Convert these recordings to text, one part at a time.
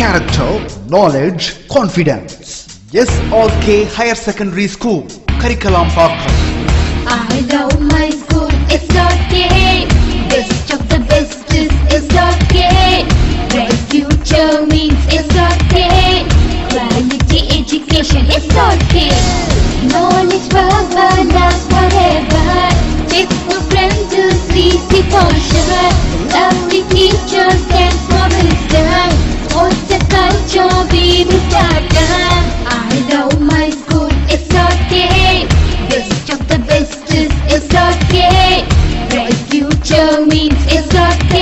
character, knowledge, confidence. SRK Higher Secondary School, Karikalambakkam. I love my school, SRK. Best of the best is SRK. Bright future means SRK. Quality education, SRK. Knowledge forever, love forever. Textbook friends, easy for sure. Lovely teachers can promise them. What's the culture we will start them? I love my school, SRK. Best of the best is SRK. Bright future means SRK.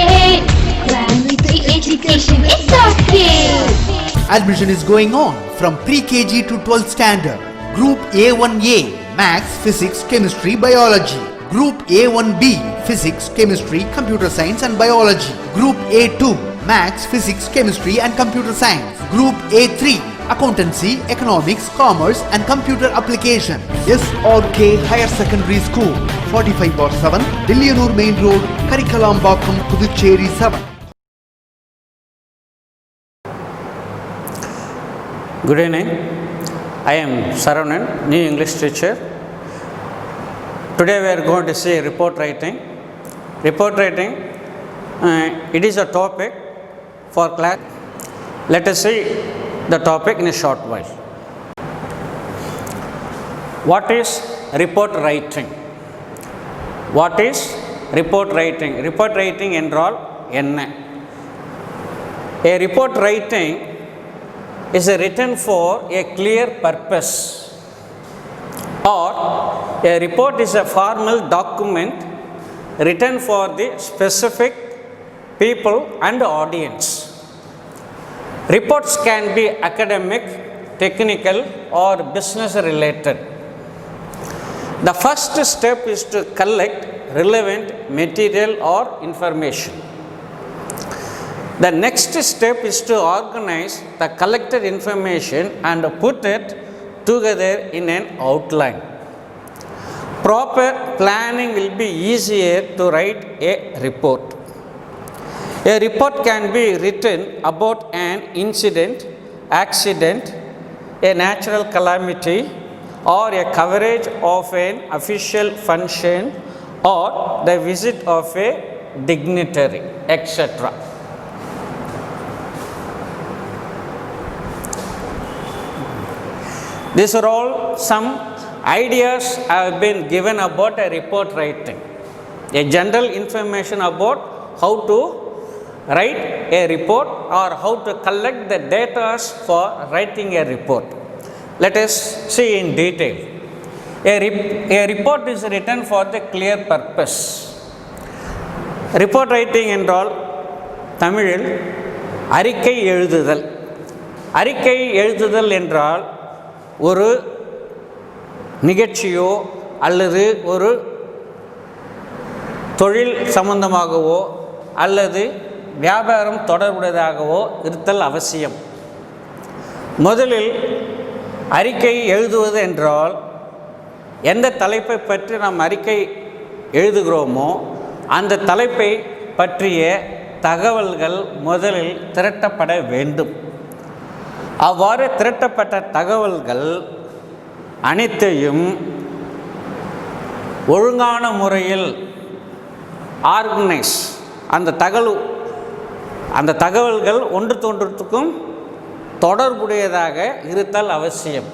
Quality education, SRK. Admission is going on from pre-KG to 12th standard. Group A1A, Maths, Physics, Chemistry, Biology. Group A1B, Physics, Chemistry, Computer Science and Biology. Group A2, Maths, Physics, Chemistry and Computer Science. Group A3, Accountancy, Economics, Commerce and Computer Application. SRK Higher Secondary School, 45/7, Dilliyanur Main Road, Karikalambakkam, Puducherry 7. Good evening. I am Saravanan, new English teacher. Today we are going to see report writing. Report writing, it is a topic for class. Let us see the topic in a short while. What is report writing? What is report writing? Report writing என்றால் என்ன? A report writing is written for a clear purpose, or a report is a formal document written for the specific people and audience. Reports can be academic, technical or business related. The first step is to collect relevant material or information. The next step is to organize the collected information and put it together in an outline. Proper planning will be easier to write a report. A report can be written about an incident, accident, a natural calamity, or a coverage of an official function, or the visit of a dignitary, etc. These are all some ideas have been given about a report writing. A general information about how to write a report or how to collect the data for writing a report. Let us see in detail. A report is written for the clear purpose. Report writing என்றால் தமிழில் அறிக்கை எழுதுதல். அறிக்கை எழுதுதல் என்றால் ஒரு நிகழ்ச்சியோ அல்லது ஒரு தொழில் சம்பந்தமாகவோ அல்லது வியாபாரம் தொடர்புடையதாகவோ இருத்தல் அவசியம். முதலில் அறிக்கை எழுதுவது என்றால் எந்த தலைப்பை பற்றி நாம் அறிக்கை எழுதுகிறோமோ அந்த தலைப்பை பற்றிய தகவல்கள் முதலில் திரட்டப்பட வேண்டும். அவ்வாறு திரட்டப்பட்ட தகவல்கள் அனைத்தையும் ஒழுங்கான முறையில் ஆர்கனைஸ் அந்த தகவல்கள் ஒன்றுக்கும் தொடர்புடையதாக இருத்தல் அவசியம்.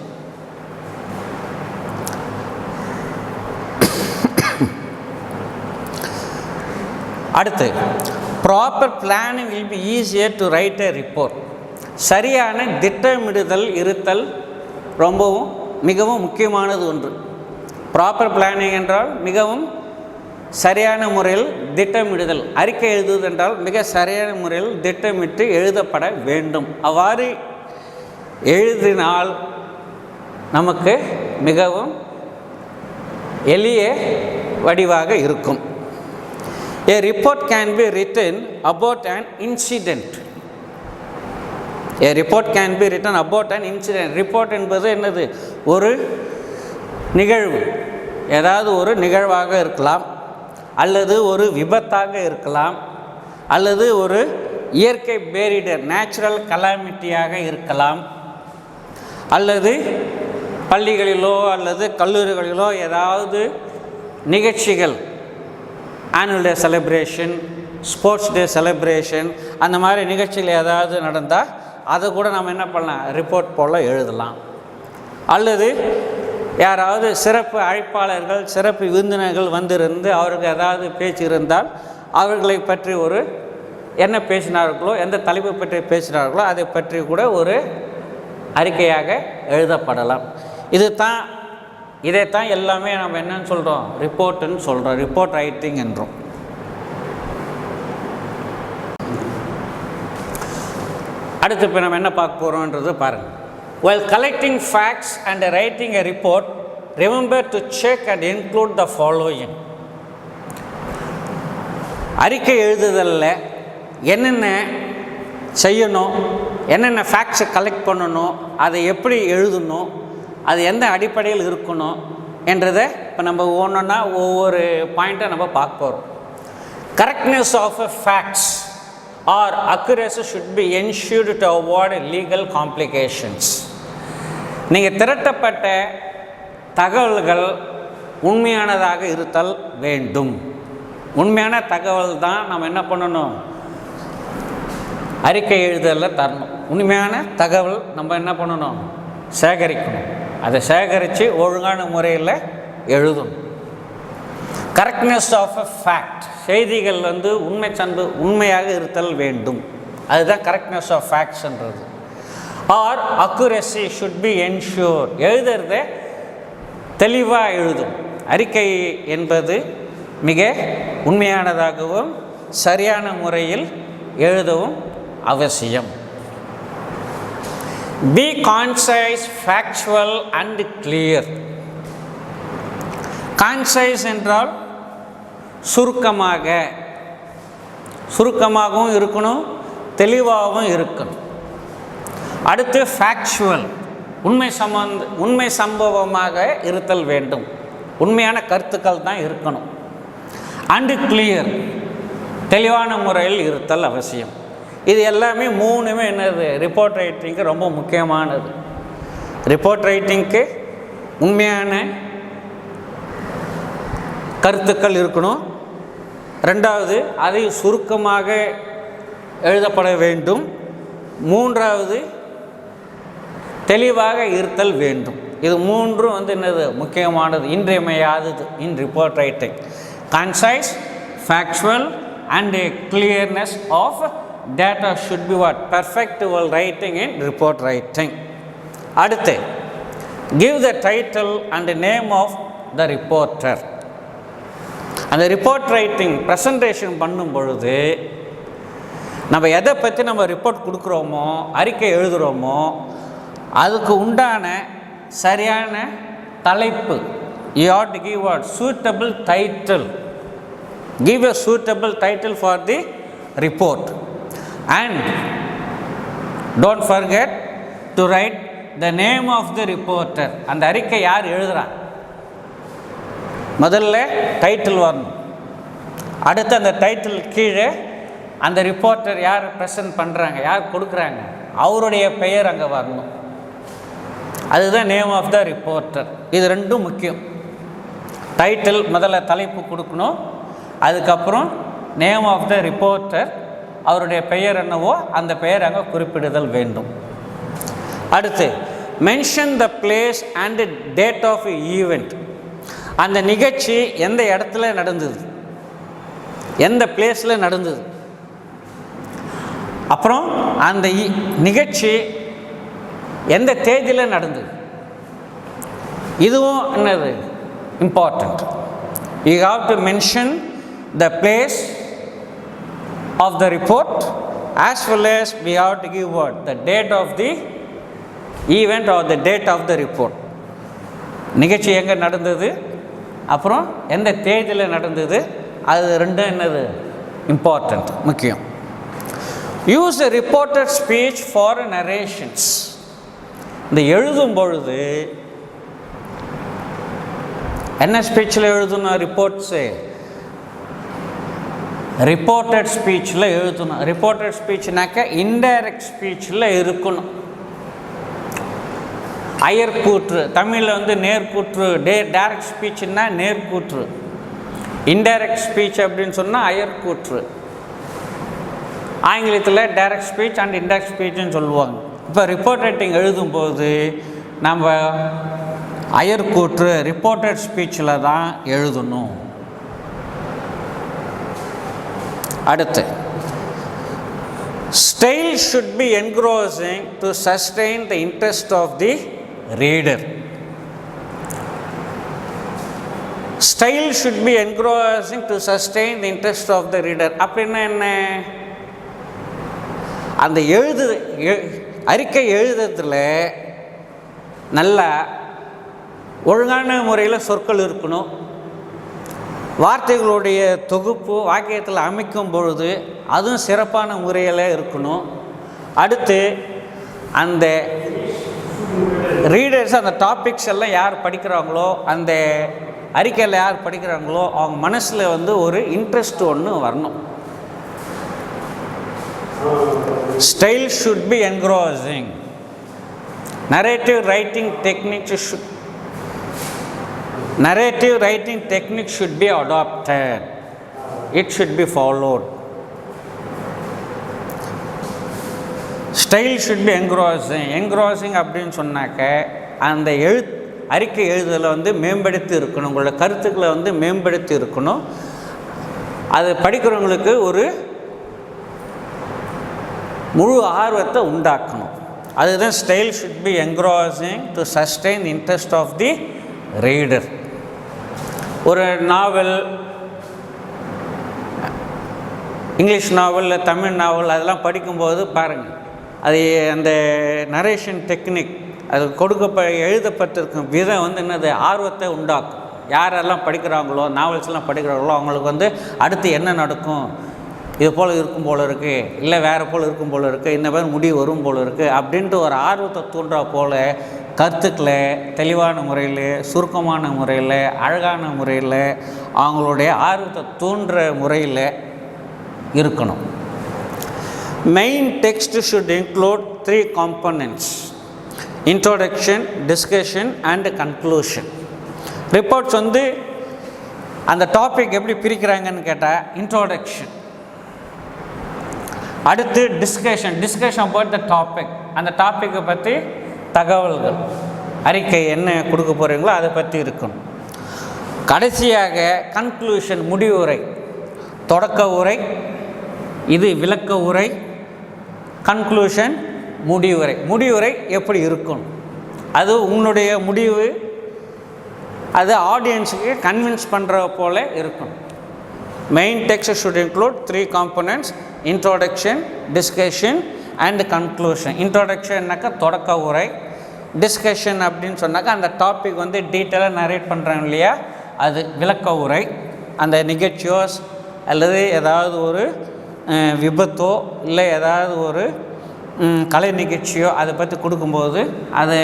அடுத்து, proper planning will be easier to right a report. சரியான திட்டமிடுதல் இருத்தல் மிகவும் முக்கியமானது ஒன்று. ப்ராப்பர் பிளானிங் என்றால் மிகவும் சரியான முறையில் திட்டமிடுதல். அறிக்கை எழுதுவது என்றால் மிக சரியான முறையில் திட்டமிட்டு எழுதப்பட வேண்டும். அவ்வாறு எழுதினால் நமக்கு மிகவும் எளிய வடிவாக இருக்கும். A report can be written about an incident. A report can be written about an incident. Report என்பது என்னது? ஒரு நிகழ்வு, ஏதாவது ஒரு நிகழ்வாக இருக்கலாம், அல்லது ஒரு விபத்தாக இருக்கலாம், அல்லது ஒரு இயற்கை பேரிடர் நேச்சுரல் கலாமிட்டியாக இருக்கலாம், அல்லது பள்ளிகளிலோ அல்லது கல்லூரிகளிலோ ஏதாவது நிகழ்ச்சிகள், annual day celebration, sports day celebration, அந்த மாதிரி நிகழ்ச்சிகள் ஏதாவது நடந்தால் அதை கூட நம்ம என்ன பண்ணலாம், ரிப்போர்ட் போல் எழுதலாம். அல்லது யாராவது சிறப்பு அழைப்பாளர்கள், சிறப்பு விருந்தினர்கள் வந்திருந்து அவருக்கு ஏதாவது பேச்சு இருந்தால் அவர்களை பற்றி ஒரு என்ன பேசினார்களோ, எந்த தலைப்பை பற்றி பேசினார்களோ அதை பற்றி கூட ஒரு அறிக்கையாக எழுதப்படலாம். இதைத்தான் எல்லாமே நம்ம என்னன்னு சொல்கிறோம், ரிப்போர்ட்டுன்னு சொல்கிறோம், ரிப்போர்ட் ரைட்டிங் என்றோம். அடுத்து இப்போ நம்ம என்ன பார்க்க போகிறோன்றது பாருங்கள். While collecting facts and writing a report, remember to check and include the following. அறிக்கை எழுதுதலில் என்னென்ன செய்யணும், என்னென்ன ஃபேக்ட்ஸை கலெக்ட் பண்ணணும், அதை எப்படி எழுதணும், அது எந்த அடிப்படையில் இருக்கணும் என்றதை இப்போ நம்ம ஒவ்வொன்றா ஒவ்வொரு பாயிண்ட்டை நம்ம பார்க்க போகிறோம். Correctness of a facts or accuracy should be ensured to avoid legal complications. நீங்கள் திரட்டப்பட்ட தகவல்கள் உண்மையானதாக இருத்தல் வேண்டும். உண்மையான தகவல் தான் நம்ம என்ன பண்ணணும், அறிக்கை எழுதலில் தரணும். உண்மையான தகவல் நம்ம என்ன பண்ணணும், சேகரிக்கணும். அதை சேகரித்து ஒழுங்கான முறையில் எழுதணும். கரெக்ட்னஸ் ஆஃப் எ ஃபேக்ட், செய்திகள் உண்மையாக இருத்தல் வேண்டும். அதுதான் கரெக்ட்னஸ் ஆஃப் ஃபேக்ட்ஸ்ன்றது. Or accuracy should be ensure, எழுதுறத தெளிவாக எழுதும். அறிக்கை என்பது மிக உண்மையானதாகவும் சரியான முறையில் எழுதவும் அவசியம். Be concise, factual and clear. Concise என்றால் சுருக்கமாகவும் இருக்கணும், தெளிவாகவும் இருக்கணும். அடுத்து ஃபேக்சுவல், உண்மை சம்பவமாக இருத்தல் வேண்டும். உண்மையான கருத்துக்கள் தான் இருக்கணும். அண்டு கிளியர், தெளிவான முறையில் இருத்தல் அவசியம். இது எல்லாமே மூணுமே என்னது, ரிப்போர்ட் ரைட்டிங்க்கு ரொம்ப முக்கியமானது. ரிப்போர்ட் ரைட்டிங்க்கு உண்மையான கருத்துக்கள் இருக்கணும். ரெண்டாவது, அதை சுருக்கமாக எழுதப்பட வேண்டும். மூன்றாவது, தெளிவாக இருத்தல் வேண்டும். இது மூன்றும் என்னது, முக்கியமானது, இன்றியமையாதது in report writing. Concise, factual and a clearness of data should be what, perfect while writing in report writing. அடுத்து, give the title and name of the reporter. அந்த ரிப்போர்ட் ரைட்டிங் ப்ரெசன்டேஷன் பண்ணும் பொழுது நம்ம எதை பற்றி நம்ம ரிப்போர்ட் கொடுக்குறோமோ, அறிக்கை எழுதுகிறோமோ, அதுக்கு உண்டான சரியான தலைப்பு, you have to give a suitable title. Give a suitable title for the report and don't forget to write the name of the reporter. அந்த அறிக்கை யார் எழுதுறா, முதல்ல டைட்டில் வரணும். அடுத்து அந்த டைட்டில் கீழே அந்த ரிப்போர்ட்டர் யார் ப்ரெசன்ட் பண்ணுறாங்க, யார் கொடுக்குறாங்க, அவருடைய பெயர் அங்கே வரணும். அதுதான் நேம் ஆஃப் த ரிப்போர்ட்டர். இது ரெண்டும் முக்கியம். டைட்டில் முதல்ல தலைப்பு கொடுக்கணும், அதுக்கப்புறம் நேம் ஆஃப் த ரிப்போர்ட்டர், அவருடைய பெயர் என்னவோ அந்த பெயர் அங்கே குறிப்பிடுதல் வேண்டும். அடுத்து, mention the place and date of event. அந்த நிகழ்ச்சி எந்த இடத்துல நடந்தது, எந்த பிளேஸில் நடந்தது, அப்புறம் அந்த நிகழ்ச்சி எந்த தேதியில் நடந்தது, இதுவும் என்னது important. You have to mention the place of the report as well as we have to give what, the date of the event or the date of the report. நிகழ்ச்சி எங்கே நடந்தது, அப்புறம் எந்த தேதியில் நடந்தது, அது ரெண்டும் என்னது இம்பார்ட்டண்ட், முக்கியம். Use a reported speech for narrations. இந்த எழுதும் பொழுது என்ன ஸ்பீச்சில் எழுதணும் ரிப்போர்ட்ஸு, ரிப்போர்ட்டட் ஸ்பீச்சில் எழுதணும். ரிப்போர்ட்டட் ஸ்பீச்னாக்க இன்டைரக்ட் ஸ்பீச்சில் இருக்கணும். அயர்கூற்று, தமிழில் வந்து நேர்கூற்று. டைரக்ட் ஸ்பீச்சுன்னா நேர்கூற்று, இன்டைரக்ட் ஸ்பீச் அப்படின்னு சொன்னால் அயர்கூற்று. ஆங்கிலத்தில் டைரக்ட் ஸ்பீச் அண்ட் இன்டைரக்ட் ஸ்பீச்சுன்னு சொல்லுவாங்க. இப்போ ரிப்போர்ட் ரைட்டிங் எழுதும்போது நம்ம அயர்கூற்று ரிப்போர்ட்டட் ஸ்பீச்சில் தான் எழுதணும். அடுத்து, style should be engrossing to sustain the interest of the reader. Style should be engrossing to sustain the interest of the reader. அப்படின்னா என்ன? அந்த அறிக்கை எழுதுறதுல நல்ல ஒழுங்கான முறையில் சொற்கள் இருக்கணும். வார்த்தைகளுடைய தொகுப்பு வாக்கியத்தில் அமைக்கும் பொழுது அதுவும் சிறப்பான முறையில் இருக்கணும். அடுத்து, அந்த ரீடர்ஸ் அந்த டாபிக்ஸ் எல்லாம் யார் படிக்கிறாங்களோ, அந்த அறிக்கையில் யார் படிக்கிறாங்களோ அவங்க மனசில் வந்து ஒரு இன்ட்ரெஸ்ட் ஒன்று வரணும். Style should be engrossing. Narrative writing technique should be adopted. It should be followed. Style should be engrossing. Engrossing அப்படின்னு சொன்னாக்க அந்த அறிக்கை எழுதுதலை வந்து மேம்படுத்தி இருக்கணும். உங்களோட கருத்துக்களை வந்து மேம்படுத்தி இருக்கணும். அது படிக்கிறவங்களுக்கு ஒரு முழு ஆர்வத்தை உண்டாக்கணும். அதுதான் style should be engrossing to sustain interest of the reader. ஒரு நாவல், இங்கிலீஷ் நாவல், தமிழ் நாவல் அதெல்லாம் படிக்கும்போது பாருங்கள், அது அந்த நரேஷன் டெக்னிக் அது எழுதப்பட்டிருக்கும் விதம் வந்து என்னது ஆர்வத்தை உண்டாக்கும். யாரெல்லாம் படிக்கிறாங்களோ, நாவல்ஸ்லாம் படிக்கிறாங்களோ அவங்களுக்கு வந்து அடுத்து என்ன நடக்கும், இது போல் இருக்கும் போல் இருக்குது, இல்லை வேறு போல் இருக்கும் போல் இருக்குது, இந்த மாதிரி முடிவு வரும் போல் இருக்குது அப்படின்ட்டு ஒரு ஆர்வத்தை தூண்டுறா போல் கருத்துக்களை தெளிவான முறையில், சுருக்கமான முறையில், அழகான முறையில், அவங்களுடைய ஆர்வத்தை தூண்டுற முறையில் இருக்கணும். Main text should include 3 components: introduction, discussion and conclusion. Reports வந்து அந்த டாபிக் எப்படி பிரிக்கிறாங்கன்னு கேட்டால், இன்ட்ரோடக்ஷன், அடுத்து டிஸ்கஷன் அபவுட் த டாபிக், அந்த டாப்பிக்கை பற்றி தகவல்கள், அறிக்கை என்ன கொடுக்க போகிறீங்களோ அதை பற்றி இருக்கணும். கடைசியாக கன்க்ளூஷன், முடிவுரை. தொடக்க உரை, இது விளக்க உரை, கன்க்ளூஷன் முடிவுரை. முடிவுரை எப்படி இருக்கணும், அது உங்களுடைய முடிவு, அது ஆடியன்ஸுக்கு கன்வின்ஸ் பண்ணுற போல் இருக்கணும். Main text should include 3 components: introduction, discussion and conclusion. இன்ட்ரோடக்ஷன்னாக்கா தொடக்க உரை, டிஸ்கஷன் அப்படின்னு சொன்னாக்கா அந்த டாபிக் வந்து டீட்டெயிலாக நரேட் பண்ணுறாங்க இல்லையா, அது விளக்க உரை. அந்த நிகழ்ச்சியோஸ் அல்லது ஏதாவது ஒரு விபத்தோ இல்லை ஏதாவது ஒரு கலை நிகழ்ச்சியோ அதை பற்றி கொடுக்கும்போது அதை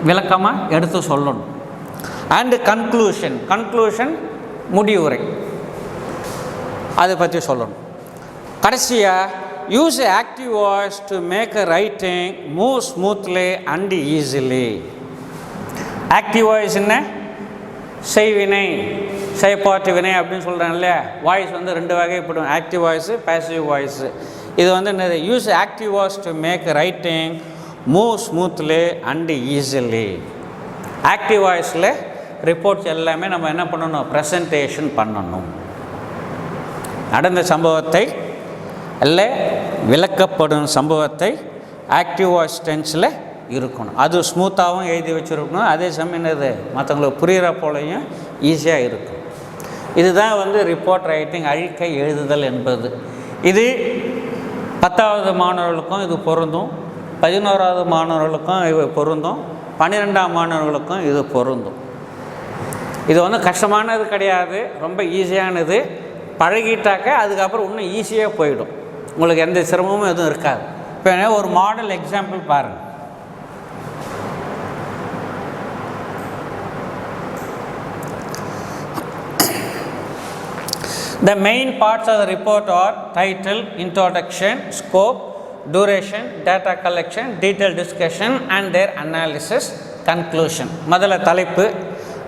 விளக்கமாக எடுத்து சொல்லணும். அண்டு கன்க்ளூஷன் முடிவுரை, அதை பற்றி சொல்லணும். கடைசியாக use active voice to make a writing move smoothly and easily. Active voice என்ன? செய்வினை, செயற்பாட்டு வினை அப்படின்னு சொல்கிறாங்க இல்லையா. வாய்ஸ் வந்து 2 வகைப்படும்: ஆக்டிவ் வாய்ஸு, பேசிவ் வாய்ஸு. இது வந்து என்னது? Use active voice to make writing move smoothly and easily. Active வாய்ஸில் ரிப்போர்ட்ஸ் எல்லாமே நம்ம என்ன பண்ணணும்? ப்ரெசன்டேஷன் பண்ணணும். நடந்த சம்பவத்தை இல்லை விளக்கப்படும் சம்பவத்தை ஆக்டிவ் வாய்ஸ் டென்ஸில் இருக்கணும். அது ஸ்மூத்தாகவும் எழுதி வச்சுருக்கணும், அதே சமயம் என்னது மற்றவங்களுக்கு புரிகிற போலையும் ஈஸியாக இருக்கும். இதுதான் வந்து ரிப்போர்ட் ரைட்டிங், அறிக்கை எழுதுதல் என்பது. இது 10வது மாணவர்களுக்கும் இது பொருந்தும், 11வது மாணவர்களுக்கும் இது பொருந்தும், 12ஆம் மாணவர்களுக்கும் இது பொருந்தும். இது வந்து கஷ்டமானது கிடையாது, ரொம்ப ஈஸியானது. பழகிட்டாக்க அதுக்கப்புறம் இன்னும் ஈஸியாக போயிடும், உங்களுக்கு எந்த சிரமமும் எதுவும் இருக்காது. இப்போ ஒரு மாடல் எக்ஸாம்பிள் பாருங்கள். The main parts of the report are title, introduction, scope, duration, data collection, detailed discussion and their analysis, conclusion. முதல்ல தலைப்பு,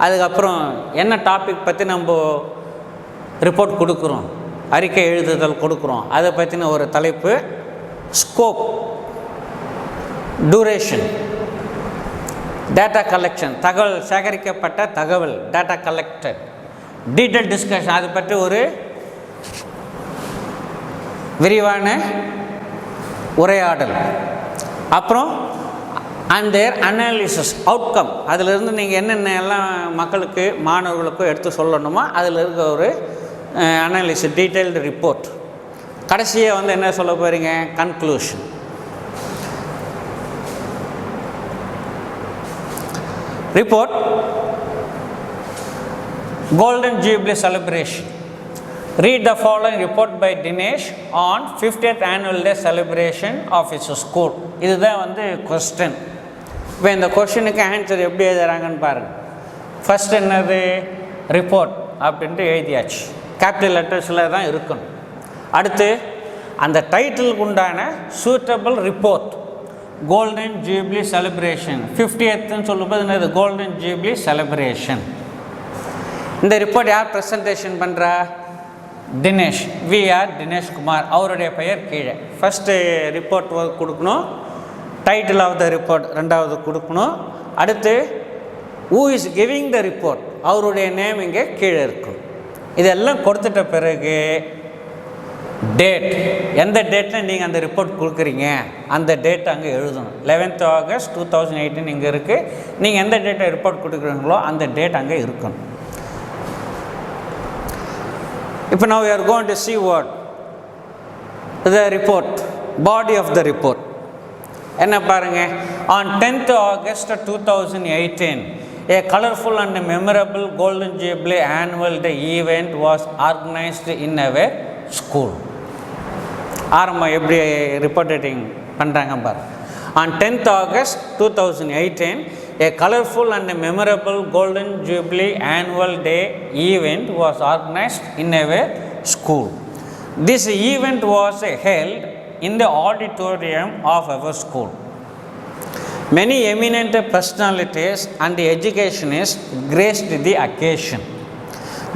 அதுக்கப்புறம் என்ன டாபிக் பற்றி நம்ம ரிப்போர்ட் கொடுக்குறோம், அறிக்கை எழுதுதல் கொடுக்குறோம், அதை பற்றின ஒரு தலைப்பு. ஸ்கோப், டூரேஷன், டேட்டா கலெக்ஷன், தகவல் சேகரிக்கப்பட்ட தகவல், டேட்டா கலெக்டட், டீட்டெயில் டிஸ்கஷன், அதை பற்றி ஒரு விரிவான உரையாடல். அப்புறம் அண்ட் தேர் அனாலிசிஸ், அவுட்கம், அதிலிருந்து நீங்கள் என்னென்ன எல்லாம் மக்களுக்கு மாணவர்களுக்கும் எடுத்து சொல்லணுமோ அதில் இருக்க ஒரு அனாலிசிஸ், டீட்டெயில்டு ரிப்போர்ட். கடைசியாக வந்து என்ன சொல்ல போகிறீங்க, conclusion. Report. Golden Jubilee celebration. Read the following report by Dinesh on 50th annual day celebration of his school. இதுதான் வந்து கொஸ்டின். இப்போ இந்த கொஸ்டினுக்கு ஆன்சர் எப்படி எழுதுறாங்கன்னு பாருங்கள். ஃபஸ்ட் என்னது, ரிப்போர்ட் அப்படின்ட்டு எழுதியாச்சு, கேபிட்டல் லெட்டர்ஸில் தான் இருக்கணும். அடுத்து அந்த டைட்டிலுக்கு உண்டான suitable report, golden jubilee celebration 50th சொல்லும்போது என்னது, கோல்டன் ஜூப்ளி செலிப்ரேஷன். இந்த ரிப்போர்ட் யார் ப்ரெசன்டேஷன் பண்ணுறா, தினேஷ், விஆர் தினேஷ் குமார், அவருடைய பெயர் கீழே. ஃபஸ்ட்டு ரிப்போர்ட் கொடுக்கணும், டைட்டில் ஆஃப் த ரிப்போர்ட் ரெண்டாவது கொடுக்கணும். அடுத்து who is giving the report, அவருடைய நேம் இங்கே கீழே இருக்கும். இதெல்லாம் கொடுத்துட்ட பிறகு டேட், எந்த டேட்டில் நீங்கள் அந்த ரிப்போர்ட் கொடுக்குறீங்க அந்த டேட் அங்கே எழுதணும். 11th August 2018 இங்கே இருக்குது. நீங்கள் எந்த டேட்டை ரிப்போர்ட் கொடுக்குறீங்களோ அந்த டேட் அங்கே இருக்கணும். இப்போ now we are going to see what the report, body of the report. என்ன பாருங்க, on 10th August 2018 a colorful and memorable Golden Jubilee annual day event was organized in our school. ஆரம்பம் எப்படி reporting பண்ணுறாங்க பாருங்க. On 10th August 2018 a colorful and memorable Golden Jubilee annual day event was organized in our school. This event was held in the auditorium of our school. Many eminent personalities and educationists graced the occasion.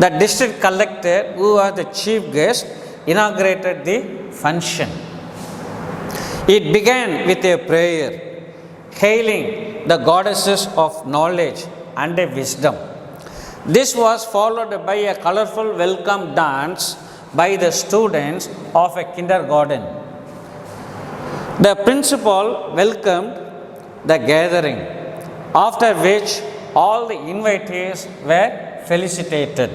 The district collector, who was the chief guest, inaugurated the function. It began with a prayer hailing the goddesses of knowledge and wisdom. This was followed by a colorful welcome dance by the students of a kindergarten. The principal welcomed the gathering, after which all the invitees were felicitated.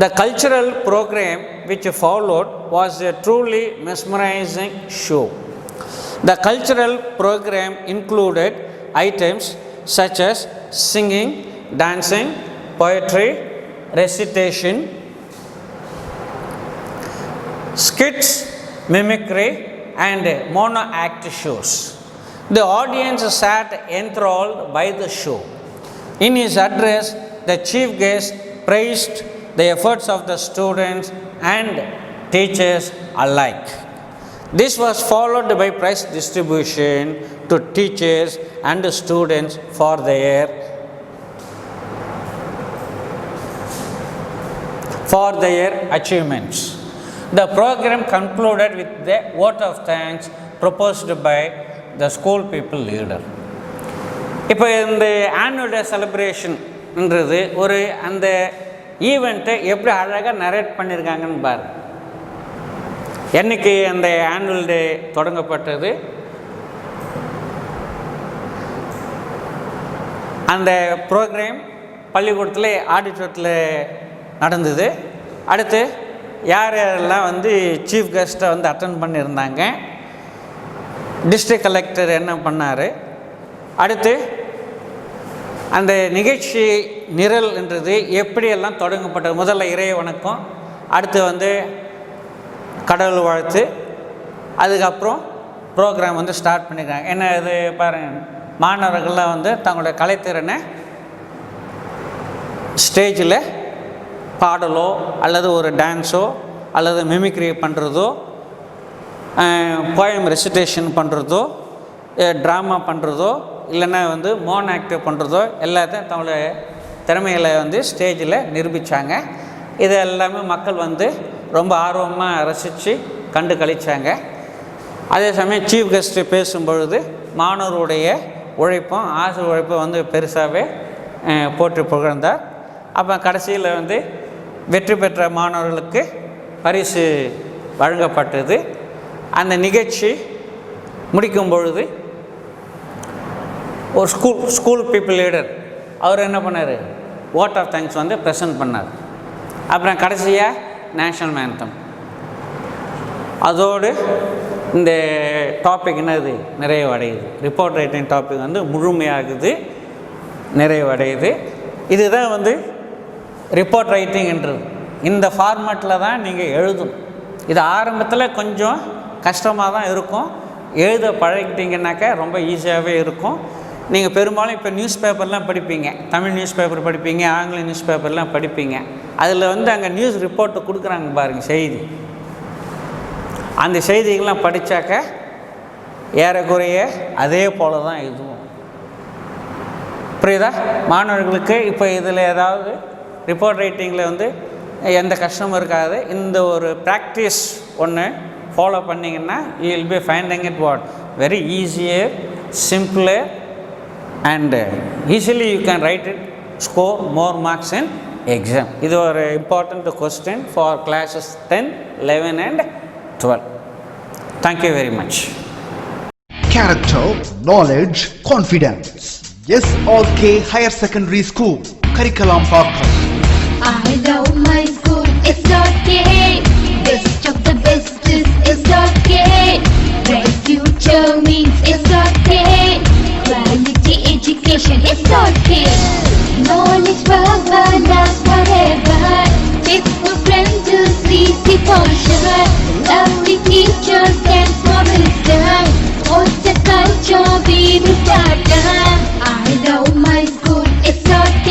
The cultural program which followed was a truly mesmerizing show. The cultural program included items such as singing, dancing, poetry, recitation, skits, mimicry, and mono act shows. The audience sat enthralled by the show. In his address, the chief guest praised the efforts of the students and teachers alike. This was followed by prize distribution to teachers and students for their achievements. The program concluded with the vote of thanks proposed by the school people leader. இப்போ இந்த annual day செலிப்ரேஷன்ன்றது ஒரு அந்த ஈவெண்ட்டை எப்படி அழகாக narrate பண்ணியிருக்காங்கன்னு பாரு. என்னைக்கு அந்த ஆனுவல் டே தொடங்கப்பட்டது, அந்த ப்ரோக்ராம் பள்ளிக்கூடத்தில் ஆடிட்டோரியத்தில் நடந்தது. அடுத்து யார் யாரெல்லாம் வந்து சீஃப் கெஸ்ட்டை வந்து அட்டென்ட் பண்ணியிருந்தாங்க, டிஸ்ட்ரிக்ட் கலெக்டர் என்ன பண்ணார், அடுத்து அந்த நிகழ்ச்சி நிரல் என்றது எப்படியெல்லாம் தொடங்கப்பட்டது. முதல்ல இறை வணக்கம், அடுத்து வந்து கடவுள் வாழ்த்து, அதுக்கப்புறம் ப்ரோக்ராம் வந்து ஸ்டார்ட் பண்ணியிருக்காங்க. என்ன இது பாருங்கள், மாணவர்கள்லாம் வந்து தங்களுடைய கலைத்திறனை ஸ்டேஜில் பாடலோ அல்லது ஒரு டான்ஸோ அல்லது மிமிக்ரி பண்ணுறதோ, போயம் ரெசிடேஷன் பண்ணுறதோ, ட்ராமா பண்ணுறதோ, இல்லைன்னா வந்து மோன் ஆக்டிவ் பண்ணுறதோ எல்லாத்தையும் தங்களுடைய திறமைகளை வந்து ஸ்டேஜில் நிரூபித்தாங்க. இது எல்லாமே மக்கள் வந்து ரொம்ப ஆர்வமாக ரசித்து கண்டு கழித்தாங்க. அதே சமயம் சீஃப் கெஸ்ட்டு பேசும்பொழுது மாணவருடைய உழைப்பும் ஆசிரியர் உழைப்பும் வந்து பெருசாகவே போற்றி புகழ்ந்தார். அப்போ கடைசியில் வந்து வெற்றி பெற்ற மாணவர்களுக்கு பரிசு வழங்கப்பட்டது. அந்த நிகழ்ச்சி முடிக்கும் பொழுது ஒரு ஸ்கூல் பீப்புள் லீடர் அவர் என்ன பண்ணார், ஓட் ஆஃப் தேங்க்ஸ் வந்து ப்ரெசென்ட் பண்ணார். அப்புறம் கடைசியாக நேஷ்னல் ஆந்தம். அதோடு இந்த டாபிக் என்னது நிறைவடையுது. ரிப்போர்ட் ரைட்டிங் டாபிக் வந்து முழுமையாகுது, நிறைவடையுது. இதுதான் வந்து ரிப்போர்ட் ரைட்டிங்ன்றது. இந்த ஃபார்மேட்டில் தான் நீங்கள் எழுதணும். இது ஆரம்பத்தில் கொஞ்சம் கஷ்டமாக தான் இருக்கும். எழுத பழகிட்டிங்கன்னாக்கா ரொம்ப ஈஸியாகவே இருக்கும். நீங்கள் பெரும்பாலும் இப்போ நியூஸ் பேப்பர்லாம் படிப்பீங்க, தமிழ் நியூஸ் பேப்பர் படிப்பீங்க, ஆங்கில நியூஸ் பேப்பர்லாம் படிப்பீங்க. அதில் வந்து அங்கே நியூஸ் ரிப்போர்ட்டு கொடுக்குறாங்க பாருங்கள், செய்தி. அந்த செய்திகள்லாம் படித்தாக்க ஏறக்குறைய அதே போல் தான் இதுவும். புரியுதா? மாணவர்களுக்கு இப்போ இதில் ஏதாவது ரிப்போர்ட் ரைட்டிங்கில் வந்து எந்த கஷ்டமும் இருக்காது. இந்த ஒரு ப்ராக்டிஸ் ஒன்று ஃபாலோ பண்ணிங்கன்னா you will be finding it what very easier, simpler and easily you can write it, score more marks in exam. இது ஒரு important question for classes 10, 11 and 12. Thank you very much. Character, knowledge, confidence. SRK Higher Secondary School, Curriculum Parker. I love my school, SRK. Best of the best is SRK. Bright future means SRK. Quality education SRK. Knowledge forever, last forever. Faithful friends to see the culture. Lovely teachers and for wisdom. What's the culture we will start? I love my school, SRK.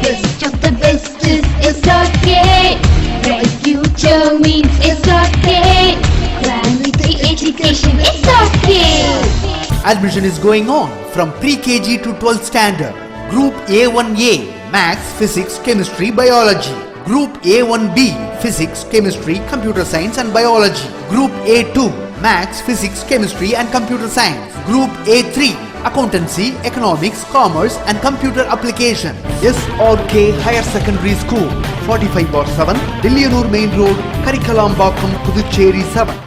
Best of the best is SRK. Bright future means SRK. Quality education SRK. Admission is going on from pre-KG to 12th standard. Group A1A, Maths, Physics, Chemistry, Biology. Group A1B, Physics, Chemistry, Computer Science and Biology. Group A2, Maths, Physics, Chemistry and Computer Science. Group A3, Accountancy, Economics, Commerce and Computer Application. SRK Higher Secondary School, 45/7, Dilliyanur Main Road, Karikalambakkam, Puducherry 7.